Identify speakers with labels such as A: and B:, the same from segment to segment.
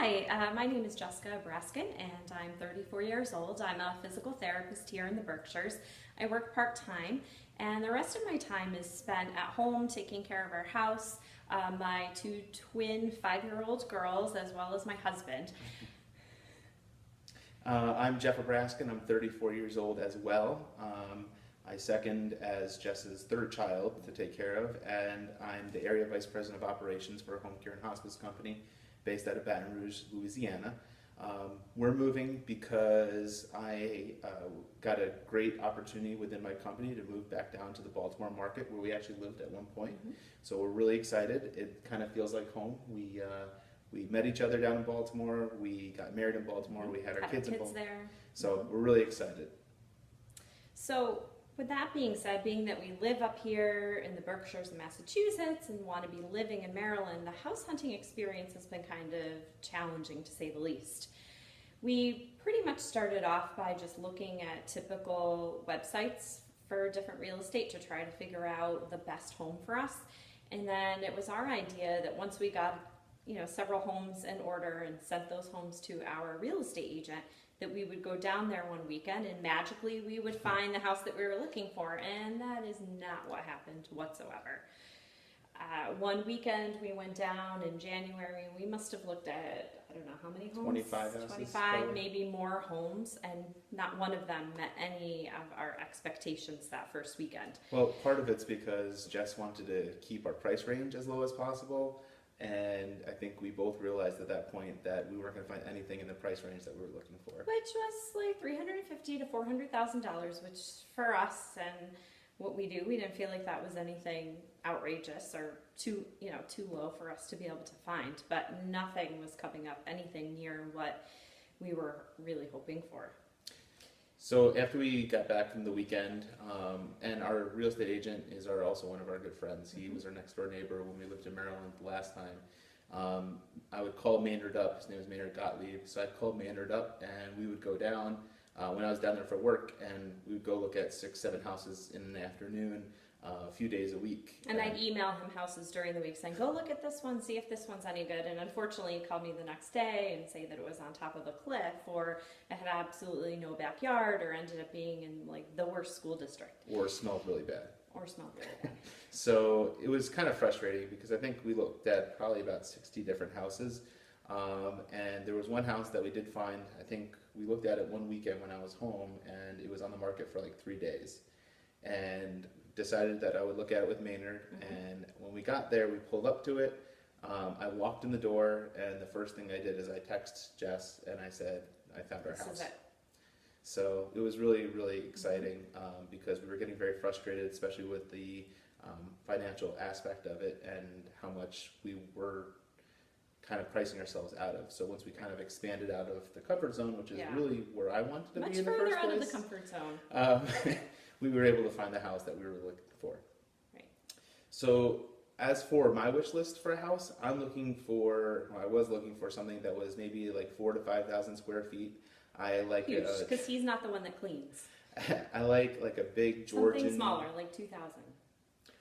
A: Hi, my name is Jessica Braskin and I'm 34 years old. I'm a physical therapist here in the Berkshires. I work part-time and the rest of my time is spent at home taking care of our house, my two twin 5-year-old girls, as well as my husband.
B: I'm Jeff Braskin. I'm 34 years old as well. I second as Jess's third child to take care of, and I'm the Area Vice President of Operations for a home care and hospice company based out of Baton Rouge, Louisiana. We're moving because I got a great opportunity within my company to move back down to the Baltimore market where we actually lived at one point. So we're really excited. It kind of feels like home. We met each other down in Baltimore. We got married in Baltimore. We had our kids in Baltimore.
A: There.
B: So we're really excited.
A: So with that being said, being that we live up here in the Berkshires of Massachusetts and want to be living in Maryland, the house hunting experience has been kind of challenging to say the least. We pretty much started off by just looking at typical websites for different real estate to try to figure out the best home for us. And then it was our idea that once we got several homes in order and sent those homes to our real estate agent, that we would go down there one weekend and magically we would find the house that we were looking for, and that is not what happened whatsoever. One weekend we went down in January and we must have looked at, I don't know how many homes?
B: 25 houses.
A: 25, probably. Maybe more homes, and not one of them met any of our expectations that first weekend.
B: Well, part of it's because Jess wanted to keep our price range as low as possible. And I think we both realized at that point that we weren't going to find anything in the price range that we were looking for.
A: Which was like $350,000 to $400,000, which for us and what we do, we didn't feel like that was anything outrageous or too low for us to be able to find. But nothing was coming up anything near what we were really hoping for.
B: So after we got back from the weekend, and our real estate agent is also one of our good friends. He was our next door neighbor when we lived in Maryland the last time. I would call Maynard up. His name is Maynard Gottlieb. So I'd call Maynard up and we would go down when I was down there for work, and we would go look at 6-7 houses in the afternoon, a few days a week.
A: And I'd email him houses during the week saying, go look at this one, see if this one's any good. And unfortunately, he called me the next day and say that it was on top of a cliff, or it had absolutely no backyard, or ended up being in like the worst school district.
B: Or smelled really bad.
A: So
B: it was kind of frustrating because I think we looked at probably about 60 different houses. And there was one house that we did find. I think we looked at it one weekend when I was home, and it was on the market for like 3 days. And decided that I would look at it with Maynard, and when we got there, we pulled up to it. I walked in the door, and the first thing I did is I texted Jess, and I said, I found our house. So it was really, really exciting because we were getting very frustrated, especially with the financial aspect of it and how much we were kind of pricing ourselves out of. So once we kind of expanded out of the comfort zone, which is really where I wanted to be in the first place.
A: Much further out of the comfort zone.
B: We were able to find the house that we were looking for.
A: Right.
B: So as for my wish list for a house, I was looking for something that was maybe like 4,000 to 5,000 square feet. I like
A: huge, because he's not the one that cleans.
B: I like a big Georgian.
A: Something smaller, like 2,000.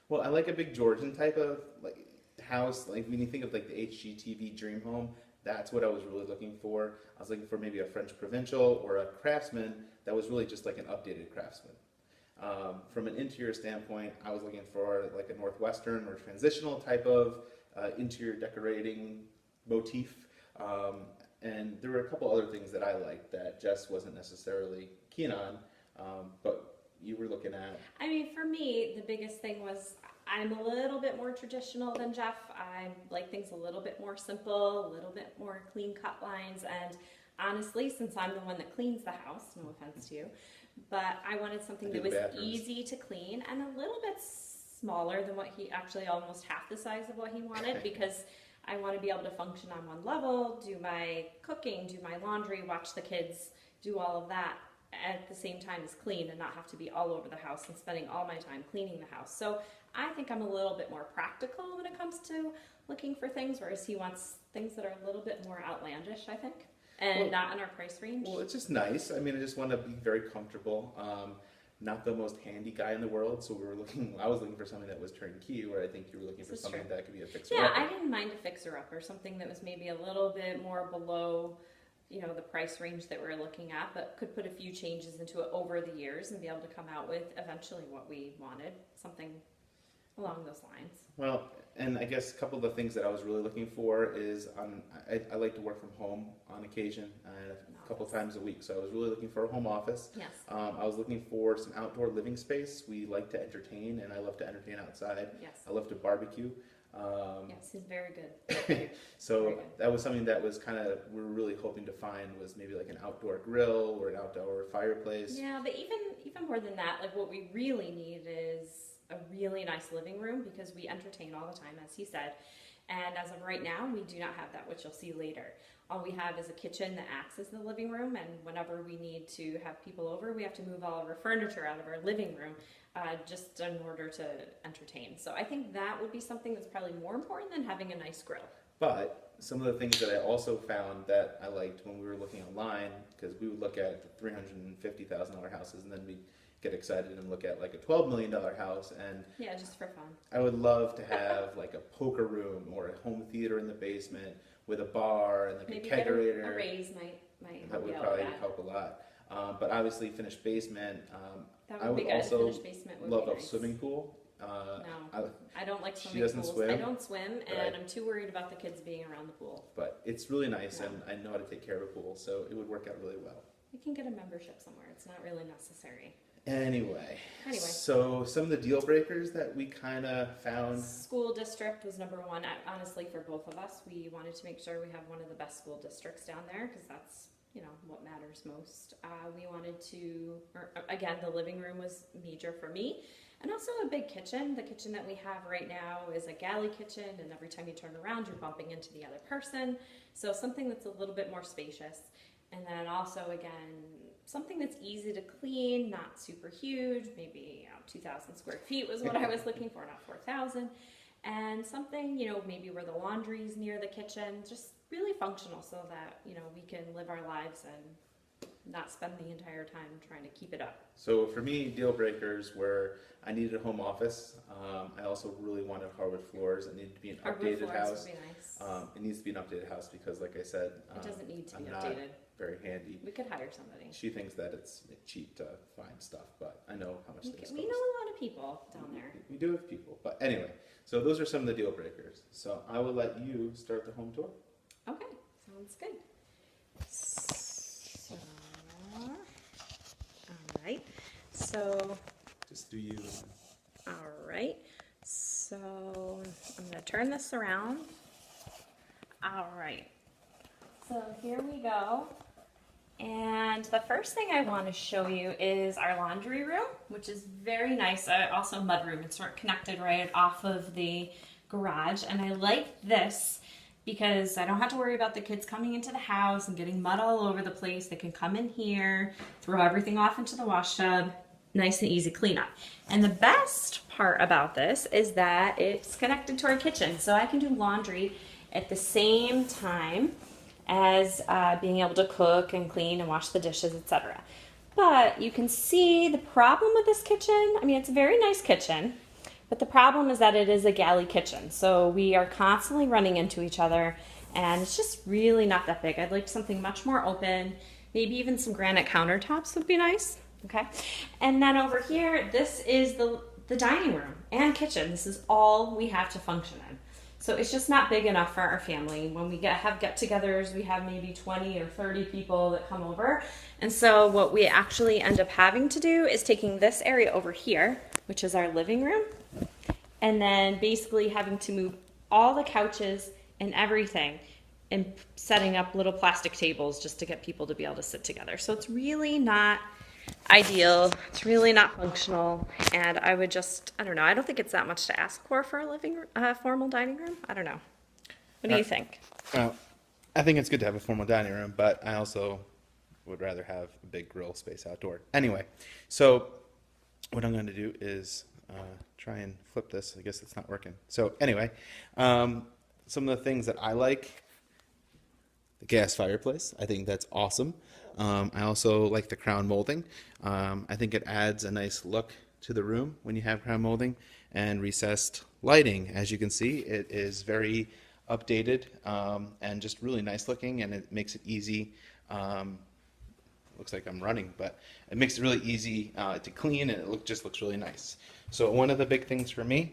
B: Well, I like a big Georgian type of like house. Like when you think of like the HGTV dream home, that's what I was really looking for. I was looking for maybe a French provincial or a craftsman that was really just like an updated craftsman. From an interior standpoint, I was looking for like a Northwestern or transitional type of interior decorating motif. And there were a couple other things that I liked that Jess wasn't necessarily keen on, but you were looking at.
A: I mean, for me, the biggest thing was I'm a little bit more traditional than Jeff. I like things a little bit more simple, a little bit more clean cut lines, and honestly, since I'm the one that cleans the house, no offense to you, but I wanted something that was easy to clean and a little bit smaller than what actually almost half the size of what he wanted, because I want to be able to function on one level, do my cooking, do my laundry, watch the kids, do all of that at the same time as clean, and not have to be all over the house and spending all my time cleaning the house. So I think I'm a little bit more practical when it comes to looking for things, whereas he wants things that are a little bit more outlandish, I think. And not in our price range.
B: Well, it's just nice. I mean, I just want to be very comfortable. not the most handy guy in the world, so I was looking for something that was turnkey, where I think you were looking for something that could be a fixer
A: Yeah,
B: upper.
A: I didn't mind a fixer-upper, something that was maybe a little bit more below, the price range that we're looking at, but could put a few changes into it over the years and be able to come out with eventually what we wanted, something along those lines.
B: Well, and I guess a couple of the things that I was really looking for is I like to work from home on occasion, a couple times a week. So I was really looking for a home office.
A: Yes.
B: I was looking for some outdoor living space. We like to entertain, and I love to entertain outside.
A: Yes.
B: I love to barbecue.
A: Yes, he's very good.
B: So
A: Very good.
B: that was something that was we were really hoping to find was maybe like an outdoor grill or an outdoor fireplace.
A: Yeah, but even more than that, like what we really need is a really nice living room because we entertain all the time, as he said. And as of right now, we do not have that, which you'll see later. All we have is a kitchen that acts as the living room, and whenever we need to have people over, we have to move all of our furniture out of our living room just in order to entertain. So I think that would be something that's probably more important than having a nice grill.
B: But some of the things that I also found that I liked when we were looking online, because we would look at $350,000 houses, and then we get excited and look at like a $12 million house, and
A: yeah, just for fun.
B: I would love to have like a poker room or a home theater in the basement with a bar and like
A: Maybe
B: a kegerator.
A: get a raise might
B: That would
A: help
B: probably
A: that.
B: help a lot. But obviously, finished basement.
A: That
B: I
A: would be
B: would
A: good.
B: also
A: Finished basement would
B: love
A: be
B: a
A: nice.
B: swimming pool.
A: No, I don't like
B: she
A: swimming
B: doesn't
A: pools.
B: swim,
A: I don't swim,
B: but
A: and I'm too worried about the kids being around the pool.
B: But it's really nice,
A: Yeah.
B: and I know how to take care of a pool, so it would work out really well.
A: We can get a membership somewhere. It's not really necessary.
B: Anyway,
A: Anyway.
B: so some of the deal breakers that we kind of found.
A: School district was number one. Honestly, for both of us, we wanted to make sure we have one of the best school districts down there because that's what matters most. We wanted to, again, the living room was major for me, and also a big kitchen. The kitchen that we have right now is a galley kitchen, and every time you turn around, you're bumping into the other person. So something that's a little bit more spacious, and then also again something that's easy to clean, not super huge. Maybe 2,000 square feet was what I was looking for, not 4,000. And something, maybe where the laundry's near the kitchen, just really functional so that, we can live our lives and not spend the entire time trying to keep it up.
B: So for me, deal breakers were I needed a home office. I also really wanted hardwood floors. It needed to be an
A: Hardwood
B: updated
A: floors
B: house.
A: would be nice.
B: It needs to be an updated house because, like I said,
A: It doesn't need to
B: I'm
A: be
B: not
A: updated.
B: very handy.
A: We could hire somebody.
B: She thinks that it's cheap to find stuff, but I know how much things cost.
A: We know a lot of people down there.
B: We do have people, but anyway. So those are some of the deal breakers. So I will let you start the home tour.
A: Okay, sounds good. So, all right. So,
B: Just do you.
A: all right. So, I'm going to turn this around. All right. So, here we go. And the first thing I want to show you is our laundry room, which is very nice. Also mudroom. It's sort of connected right off of the garage. And I like this because I don't have to worry about the kids coming into the house and getting mud all over the place. They can come in here, throw everything off into the wash tub. Nice and easy cleanup. And the best part about this is that it's connected to our kitchen. So I can do laundry at the same time as being able to cook and clean and wash the dishes, etc. But you can see the problem with this kitchen. I mean, it's a very nice kitchen, but the problem is that it is a galley kitchen. So we are constantly running into each other, and it's just really not that big. I'd like something much more open. Maybe even some granite countertops would be nice. Okay. And then over here, this is the dining room and kitchen. This is all we have to function in. So it's just not big enough for our family. When we have get-togethers, we have maybe 20 or 30 people that come over. And so what we actually end up having to do is taking this area over here, which is our living room, and then basically having to move all the couches and everything and setting up little plastic tables just to get people to be able to sit together. So it's really not ideal. It's really not functional, and I don't know. I don't think it's that much to ask for a formal dining room. I don't know. What do you think?
B: Well, I think it's good to have a formal dining room, but I also would rather have a big grill space outdoor. Anyway, so what I'm going to do is try and flip this. I guess it's not working. So anyway, some of the things that I like the gas fireplace. I think that's awesome. I also like the crown molding. I think it adds a nice look to the room when you have crown molding, and recessed lighting. As you can see, it is very updated and just really nice looking, and it makes it easy. Looks like I'm running, but it makes it really easy to clean, and it just looks really nice. So one of the big things for me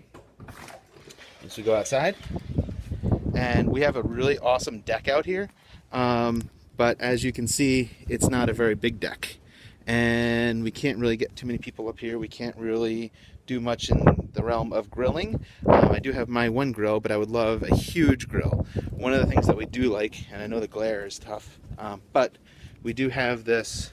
B: is we go outside, and we have a really awesome deck out here. But as you can see, it's not a very big deck, and we can't really get too many people up here. We can't really do much in the realm of grilling. I do have my one grill, but I would love a huge grill. One of the things that we do like, and I know the glare is tough, but we do have this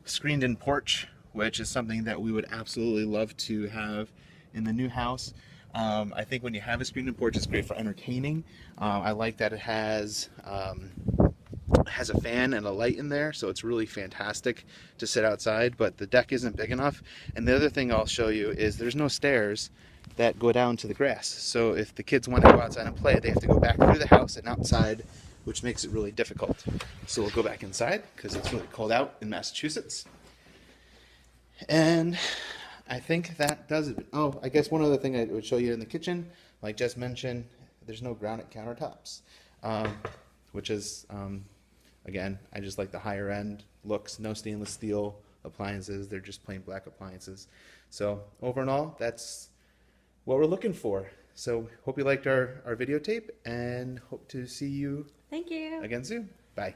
B: screened-in porch, which is something that we would absolutely love to have in the new house. I think when you have a screened-in porch, it's great for entertaining. I like that it has a fan and a light in there, so it's really fantastic to sit outside, but the deck isn't big enough. And the other thing I'll show you is there's no stairs that go down to the grass. So if the kids want to go outside and play, they have to go back through the house and outside, which makes it really difficult. So we'll go back inside because it's really cold out in Massachusetts. And I think that does it. Oh, I guess one other thing I would show you in the kitchen, like Jess mentioned, there's no granite countertops, which is, again, I just like the higher end looks. No stainless steel appliances. They're just plain black appliances. So over and all, that's what we're looking for. So hope you liked our videotape, and hope to see you
A: Thank you.
B: again soon. Bye.